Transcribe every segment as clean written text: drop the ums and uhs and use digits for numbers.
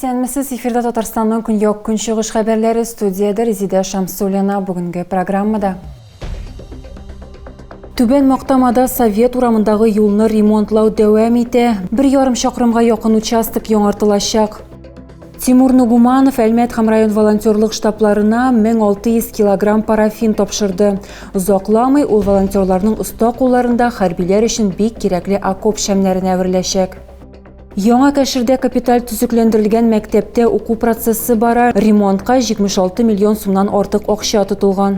Исәнмесез, эфирда Татарстанның көньяк көнчыгыш хәбәрләре, студияда Резида Шамсуллина. Бүгенге программада. Түбән Мактамада Совет урамындагы юлны ремонтлау дәвам итә. 1,5 чакрымга якын участок яңартылачак. Тимур Нугуманов Әлмәт һәм район волонтерлык штабларына 1600 килограмм парафин тапшырды. Узакламый ул волонтерларның оста кулларында хәрбиләр өчен бик кирәкле окоп шәмнәрен әвереләчәк. Яңа Кәшердә капиталь төзекләндерелгән мәктәптә уку процессы бара. Ремонтка 76 миллион сумнан артык акча тотылган.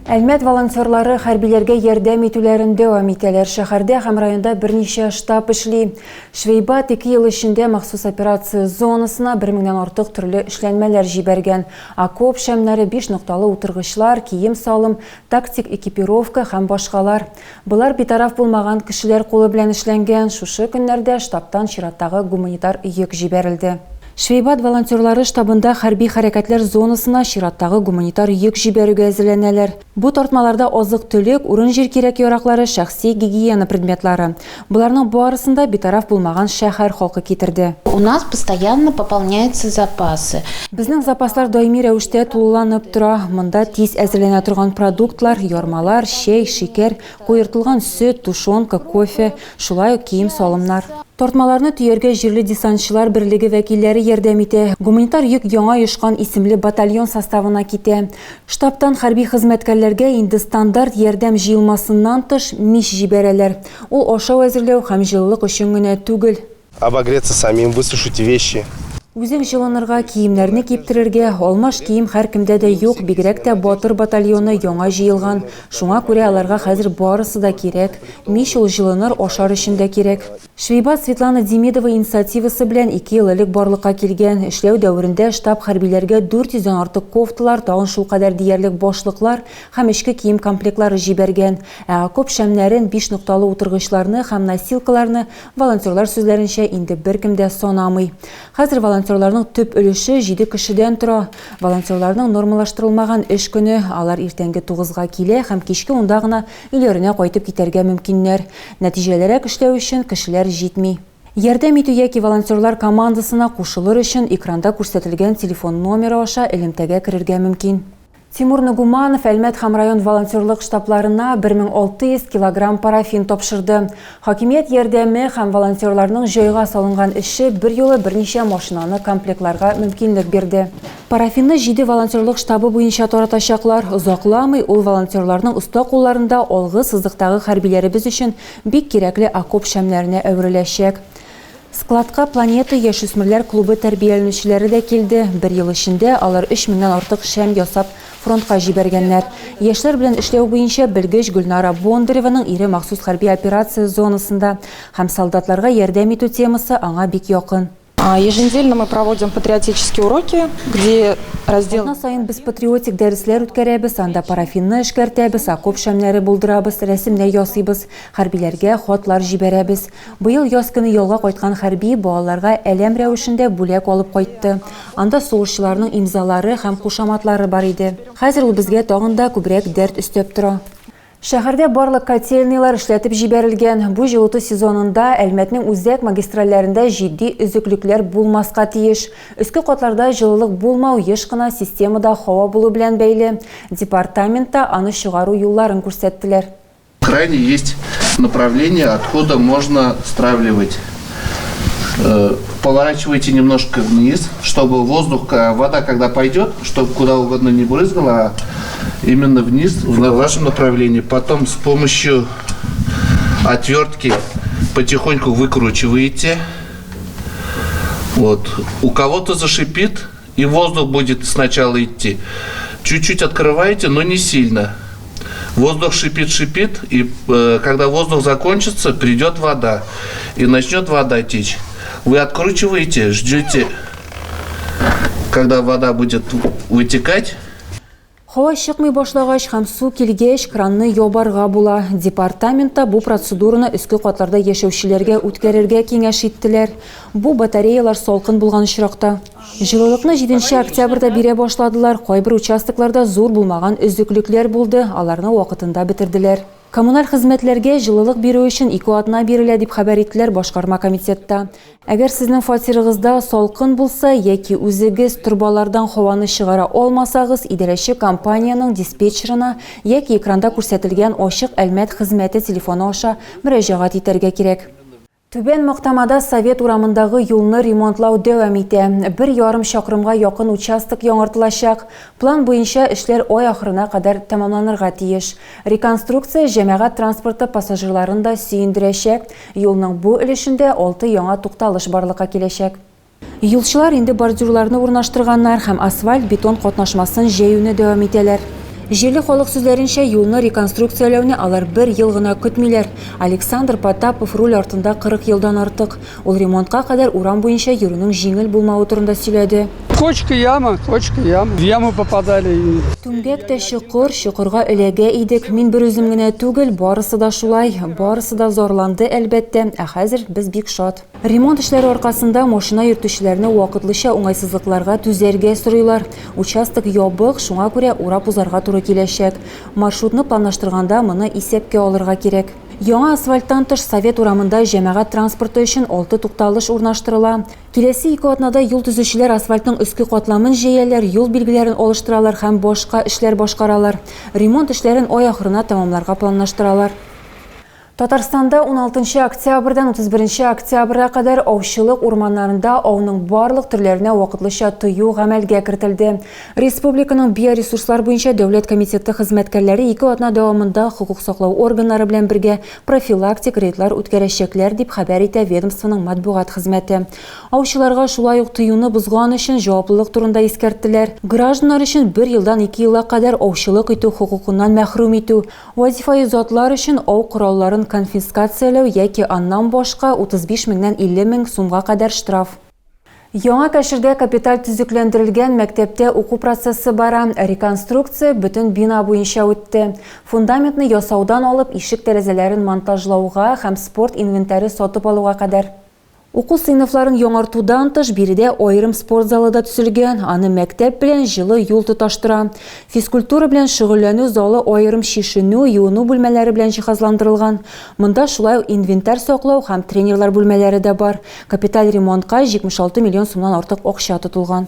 Әлмәт волонтерлары хәрбиләргә ярдәм итүләрен дәвам итәләр. Шәһәрдә һәм районда берничә штаб эшли. Швейбат 2 ел эчендә махсус операция зонасына 1000-нән артык төрле эшләнмәләр җибәргән. Окоп шәмнәре, 5 нокталы утыргычлар, кием салым, тактик экипировка һәм башкалар. Булар битараф булмаган кешеләр кулы белән эшләнгән. Шушы көннәрдә штабтан чираттагы гуманитар йөк җибәрелде. Швейбат волонтерлары штабында хәрби хәрәкәтләр зонасына чираттагы гуманитар йөк җибәрүгә әзерләнәләр. Бу тартмаларда азык-төлек, урын җир кирәк-яраклары, шәхси гигиена предметлары. Буларның барысында битараф булмаган шәһәр халкы китерде. У нас постоянно пополняются запасы. Безнең запаслар даими рәвештә тулыланып тора. Монда тиз әзерләнә торган продуктлар, ярмалар, чәй, шикәр, куертылган сөт, тушенка, кофе, шулай ук кием салымнар. Тартмаларны төяргә җирле десантчылар берлеге вәкилләре ярдәм итә. Гуманитар йөк яңа йошкан исемле батальон составына китә. Штабтан хәрби хезмәткәрләргә инде стандарт ярдәм җыелмасыннан тыш мич җибәрәләр. Ул ашау әзерләү һәм җылылык өчен генә түгел. Обогреться самим, высушить вещи. Үзең җылынырга, киемнәрне киптерергә, алмаш кием һәркемдә дә юк, бигрәк тә Батыр батальоны яңа җыелган. Шуңа күрә аларга хәзер барысы да кирәк. Мич ул җылыныр, ашар өчен дә кирәк. Швейбат Светлана Демидова инициативасы белән 2 ел элек барлыкка килгән. Эшләү дәверендә штаб хәрбиләргә 400-дән артык кофталар, тагын шул кадәр диярлек башлыклар һәм эчке кием комплектлары җибәргән. Окоп шәмнәрен, 5 нокталы утыргычларны һәм носилкаларны волонтерлар сүзләренчә инде беркем дә санамый. Хәзер волонтерларның төп өлеше 7 кешедән тора. Волонтерларның нормалаштырылмаган эш көне, алар иртәнге 9-га килә һәм кичке 10-да гына өйләренә кайтып китәргә мөмкиннәр. Нәтиҗәләрәк эшләү өчен кешеләр җитми. Ярдәм итү яки волонтерлар командасына кушылыр өчен экранда күрсәтелгән телефон номеры аша элемтәгә керергә мөмкин. Тимур Нугуманов Әлмәт һәм район волонтерлык штабларына 1600 килограмм парафин тапшырды. Хакимият ярдәме һәм волонтерларның җайга салынган эше бер юлы берничә машинаны комплектларга мөмкинлек бирде. Парафинны 7 волонтерлык штабы буенча таратачаклар. Узакламый ул волонтерларның оста кулларында алгы сызыктагы хәрбиләребез өчен бик кирәкле окоп шәмнәренә әвереләчәк. Складка Планета яшүсмерләр клубы тәрбияләнүчеләре дә килде. 1 ел эчендә алар 3000-нән артык шәм ясап фронтка җибәргәннәр. Яшьләр белән эшләү буенча белгеч Гөлнара Бондареваның ире махсус хәрби операция зонасында һәм солдатларга ярдәм итү темасы аңа бик якын. Еженедельно мы проводим патриотические уроки, где раздел... Атна сайын без патриотик дәресләр үткәрәбез, анда парафинны эшкәртәбез, окоп шәмнәре булдырабыз, рәсемнәр ясыйбыз, хәрбиләргә хатлар җибәрәбез. Быел яз көне ялга кайткан хәрби балаларга әләм рәвешендә бүләк алып кайтты. Анда сугышчыларның имзалары һәм кушаматлары бар иде. Хәзер ул безгә тагын да күбрәк дәрт өстәп тора. Шәһәрдә барлык котельниялар эшләтеп җибәрелгән. Бу җылыту сезонында Әлмәтнең үзәк магистральләрендә җитди өзеклекләр булмаска тиеш. Өске катларда җылылык булмау еш кына системада һава булу белән бәйле. Департаментта аны чыгару юлларын күрсәттеләр. В крайне есть направление отхода, можно стравливать. Поворачивайте немножко вниз, чтобы воздух, вода когда пойдет, чтобы куда угодно не брызгала, а именно вниз в вашем направлении. Потом с помощью отвертки потихоньку выкручиваете. Вот. У кого-то зашипит и воздух будет сначала идти. Чуть-чуть открываете, но не сильно. Воздух шипит, и когда воздух закончится, придет вода. И начнет вода течь. Вы откручиваете, ждете, когда вода будет вытекать. Һава чыкмый башлагач һәм су килгәч, кранны ябарга була. Департаментта бу процедураны өске катларда яшәүчеләргә үткәрергә киңәш иттеләр. Бу батареялар салкын булган очракта. Җылылыкны 7 октябрьдә бирә башладылар. Кайбер участокларда зур булмаган өзеклекләр булды, аларны вакытында бетерделәр. Коммуналь хезмәтләргә җылылык бирү өчен 2 атна бирелә дип хәбәр иттеләр башкарма комитетта. Әгәр сезнең фатирыгызда салкын булса яки үзегез турбалардан һаваны чыгара алмасагыз, идарәче компаниянең диспетчерына яки экранда күрсәтелгән ачык әлмәт хезмәте телефоны аша мөрәҗәгать итәргә кирәк. Түбән Мактамада Совет урамындагы юлны ремонтлау дәвам итә. 1,5 чакрымга якын участок яңартылачак. План буенча эшләр ай ахырына кадәр тәмамланырга тиеш. Реконструкция җәмәгать транспорты пассажирларын да сөендерәчәк. Юлның бу өлешендә 6 яңа тукталыш барлыкка киләчәк. Юлчылар инде бордюрларны урнаштырганнар һәм асфальт бетон катнашмасын җәюне дәвам итәләр. Җирле халык сүзләренчә, юлны реконструкцияләүне алар 1 ел гына көтмиләр. Александр Потапов руль артында 40 елдан артык. Ул ремонтка кадәр урам буенча йөрүнең җиңел булмавы турында сөйләде. Кочка яма. В яму попадали. Түмгәк тә чокыр, чокырга эләгә идек. Мин бер үзем генә түгел, барысы да шулай. Барысы да зарланды әлбәттә. Ә хәзер без бик шат. Ремонт эшләре аркасында машина йөртүчеләрне вакытлыча уңайсызлыкларга түзәргә сорыйлар. Участок ябык, шуңа күрә урап узарга туры киләчәк. Маршрутны планлаштырганда моны исәпкә алырга кирәк. Яңа асфальттан тыш Совет урамында җәмәгать транспорты өчен 6 тукталыш урнаштырыла. Киләсе 2 атнада юл төзүчеләр асфальтның өске катламын җәяләр, юл билгеләрен алыштыралар һәм башка эшләр башкаралар. Ремонт эшләрен ай ахырына тәмамларга планлаштыралар. Татарстанда 16 октябрьдән 31 октябрьгә кадәр аучылык урманнарында ауның барлык төрләренә вакытлыча тыю гамәлгә кертелде. Республиканың биоресурслар буенча дәүләт комитеты хезмәткәрләре 2 атна дәвамында хукук саклау органнары белән бергә профилактик рейдлар үткәрәчәкләр дип хәбәр итә ведомствоның матбугат хезмәте. Аучыларга шулай ук тыюны бозган өчен җаваплылык турында искәрттеләр. Гражданнар өчен 1 елдан 2 елга кадәр аучылык итү хукукыннан мәхрүм итү, вазифаи затлар өчен ау коралларын конфискацияләү яки аннан башка 35 меңнән 50 мең сумга кадәр штраф. Яңа Кәшердә капиталь төзекләндерелгән мәктәптә уку процессы бара. Реконструкция бөтен бина буенча үтте. Фундаментны ясаудан алып ишек тәрәзәләрен монтажлауга һәм спорт инвентаре сатып алуга кадәр. Уку сыйныфларын яңартудан тыш биредә аерым спорт залы да төзелгән. Аны мәктәп белән җылы юл тоташтыра. Физкультура белән шөгыльләнү залы аерым шишенү, юыну бүлмәләре белән җиһазландырылган. Монда шулай ук инвентарь саклау һәм тренерлар бүлмәләре дә бар. Капиталь ремонтка 76 миллион сумнан артык акча тотылган.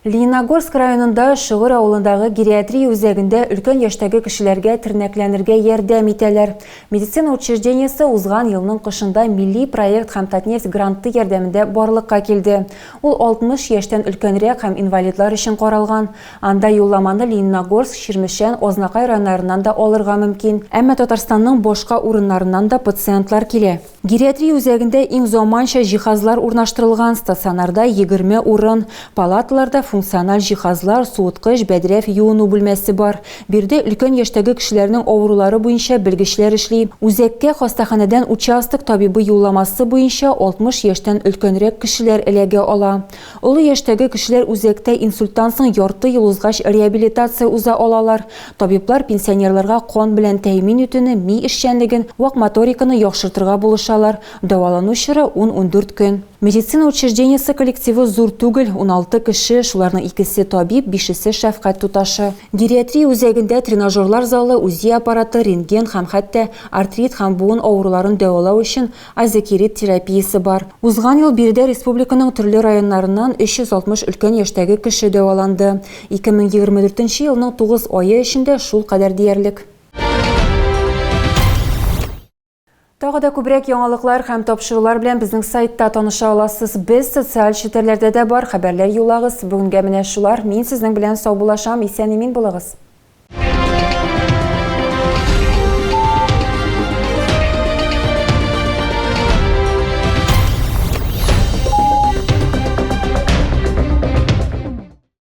Лениногорск районында Шыгыр авылындагы гериатрия үзәгендә өлкән яшьтәге кешеләргә тернәкләнергә ярдәм итәләр. Медицина учреждениесе узган елның кышында милли проект һәм Татнефть гранты ярдәмендә барлыкка килде. Ул 60 яшьтән өлкәнрәк һәм инвалидлар өчен каралган. Анда юлламаны Лениногорск, Ширмешән, Азнакай районнарыннан да алырга мөмкин. Әмма Татарстанның башка урыннарыннан да пациентлар килә. Гериатрия үзәгендә иң заманча җиһазлар урнаштырылган. Стационарда 20 урын, палаталарда функциональ җиһазлар, суыткыч, бәдрәф юыну бүлмәсе бар. Бирдә өлкән яшьтәге кешеләрнең авырулары буенча белгечләр эшли. Үзәккә хастаханәдән участок табибы юлламасы буенча 60 яшьтән өлкәнрәк кешеләр эләгә ала. Олы яшьтәге кешеләр үзәктә инсульттан соң ярты ел узгач реабилитация уза алалар. Табиблар пенсионерларга кан белән тәэмин итүне, ми эшчәнлеген, вак моториканы яхшыртырга булышалар. Дәвалану чоры 10-14 көн. Медицина учреждениесе коллективы зур түгел, 16 кеше, шуларның 2-се табиб, 5-се шәфкать туташы. Гериатрия үзәгендә тренажерлар залы, УЗИ аппараты, рентген һәм хәтта артрит һәм буын авыруларын дәвалау өчен азокерит терапиясе бар. Узган ел биредә республиканың төрле районнарыннан 360 өлкән яшьтәге кеше дәваланды. 2024 елның 9 ае эчендә шул кадәр диярлек. Тагы да күбрәк яңалыклар һәм тапшырулар белән безнең сайтта таныша аласыз. Без социаль челтәрләрдә дә бар, хәбәрләр юллагыз. Бүгенгә менә шулар. Мин сезнең белән сау булашам. Исән-имин булыгыз.